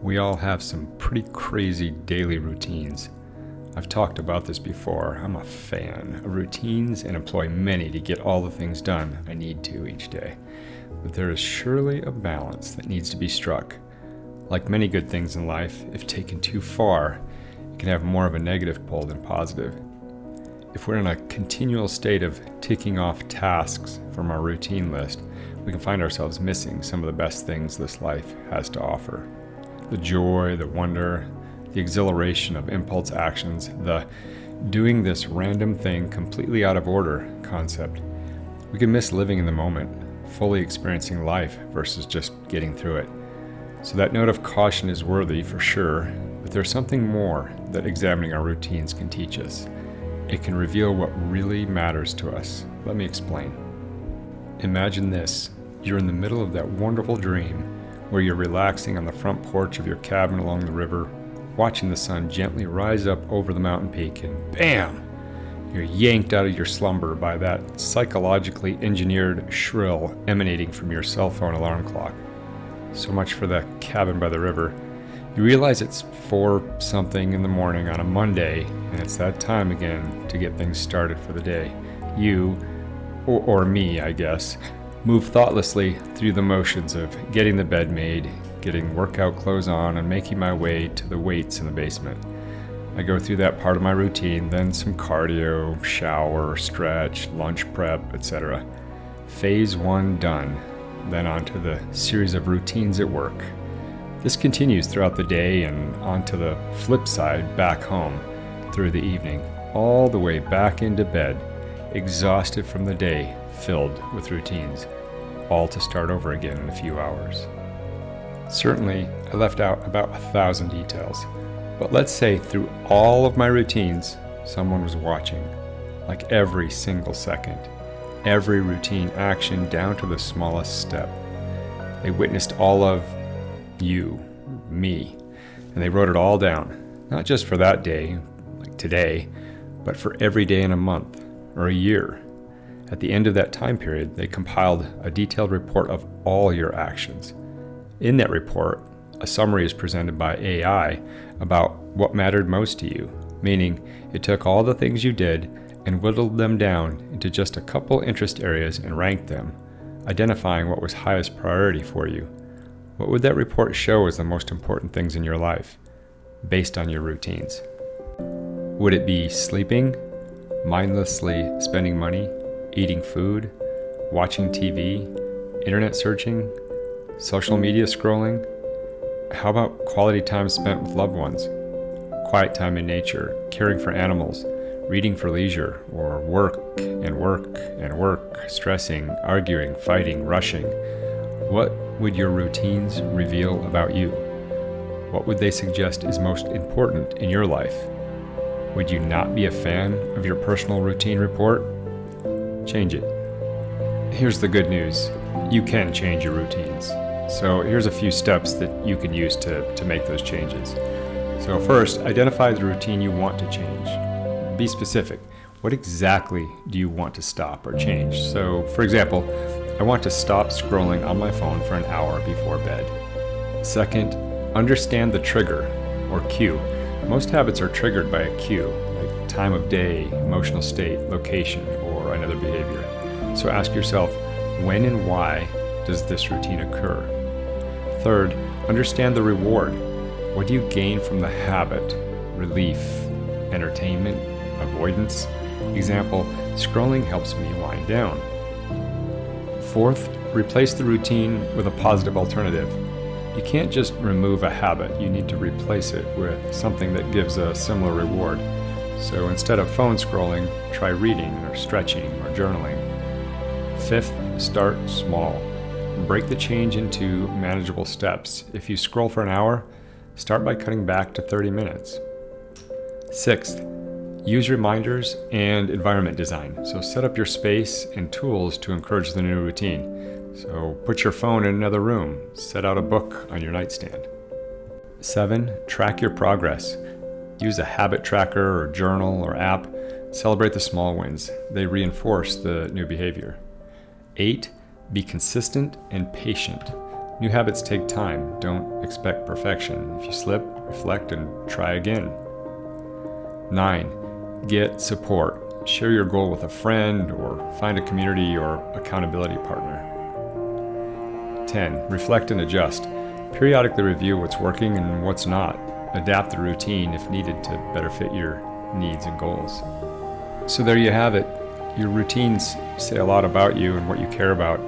We all have some pretty crazy daily routines. I've talked about this before. I'm a fan of routines and employ many to get all the things done I need to each day. But there is surely a balance that needs to be struck. Like many good things in life, if taken too far, it can have more of a negative pull than positive. If we're in a continual state of ticking off tasks from our routine list, we can find ourselves missing some of the best things this life has to offer. The joy, the wonder, the exhilaration of impulse actions, the doing this random thing completely out of order concept. We can miss living in the moment, fully experiencing life versus just getting through it. So that note of caution is worthy for sure, but there's something more that examining our routines can teach us. It can reveal what really matters to us. Let me explain. Imagine this. You're in the middle of that wonderful dream where you're relaxing on the front porch of your cabin along the river, watching the sun gently rise up over the mountain peak, and bam! You're yanked out of your slumber by that psychologically engineered shrill emanating from your cell phone alarm clock. So much for the cabin by the river. You realize it's 4-something in the morning on a Monday, and it's that time again to get things started for the day. You, or me, I guess, move thoughtlessly through the motions of getting the bed made, getting workout clothes on, and making my way to the weights in the basement. I go through that part of my routine, then some cardio, shower, stretch, lunch prep, etc. Phase 1 done, then on to the series of routines at work. This continues throughout the day and onto the flip side back home through the evening, all the way back into bed, exhausted from the day, filled with routines, all to start over again in a few hours. Certainly, I left out about 1,000 details, but let's say through all of my routines, someone was watching, like every single second, every routine action down to the smallest step. They witnessed all of you, me, and they wrote it all down, not just for that day, like today, but for every day in a month or a year. At the end of that time period, they compiled a detailed report of all your actions. In that report, a summary is presented by AI about what mattered most to you, meaning it took all the things you did and whittled them down into just a couple interest areas and ranked them, identifying what was highest priority for you. What would that report show as the most important things in your life, based on your routines? Would it be sleeping, mindlessly spending money, eating food, watching TV, internet searching, social media scrolling? How about quality time spent with loved ones, quiet time in nature, caring for animals, reading for leisure, or work and work and work, stressing, arguing, fighting, rushing? What would your routines reveal about you? What would they suggest is most important in your life? Would you not be a fan of your personal routine report? Change it. Here's the good news. You can change your routines. So here's a few steps that you can use to make those changes. So first, identify the routine you want to change. Be specific. What exactly do you want to stop or change? So, for example, I want to stop scrolling on my phone for an hour before bed. Second, understand the trigger or cue. Most habits are triggered by a cue, like time of day, emotional state, location, or another behavior. So ask yourself, when and why does this routine occur? Third, understand the reward. What do you gain from the habit? Relief, entertainment, avoidance? Example, scrolling helps me wind down. Fourth, replace the routine with a positive alternative. You can't just remove a habit, you need to replace it with something that gives a similar reward. So instead of phone scrolling, try reading or stretching or journaling. Fifth, start small. Break the change into manageable steps. If you scroll for an hour, start by cutting back to 30 minutes. Sixth, use reminders and environment design. So set up your space and tools to encourage the new routine. So put your phone in another room. Set out a book on your nightstand. 7, track your progress. Use a habit tracker or journal or app. Celebrate the small wins. They reinforce the new behavior. 8, be consistent and patient. New habits take time. Don't expect perfection. If you slip, reflect and try again. 9. Get support. Share your goal with a friend or find a community or accountability partner. 10. Reflect and adjust. Periodically review what's working and what's not. Adapt the routine if needed to better fit your needs and goals. So there you have it. Your routines say a lot about you and what you care about,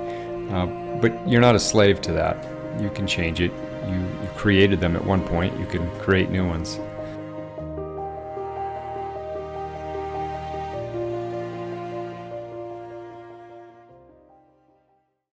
but you're not a slave to that. You can change it. You created them at one point. You can create new ones.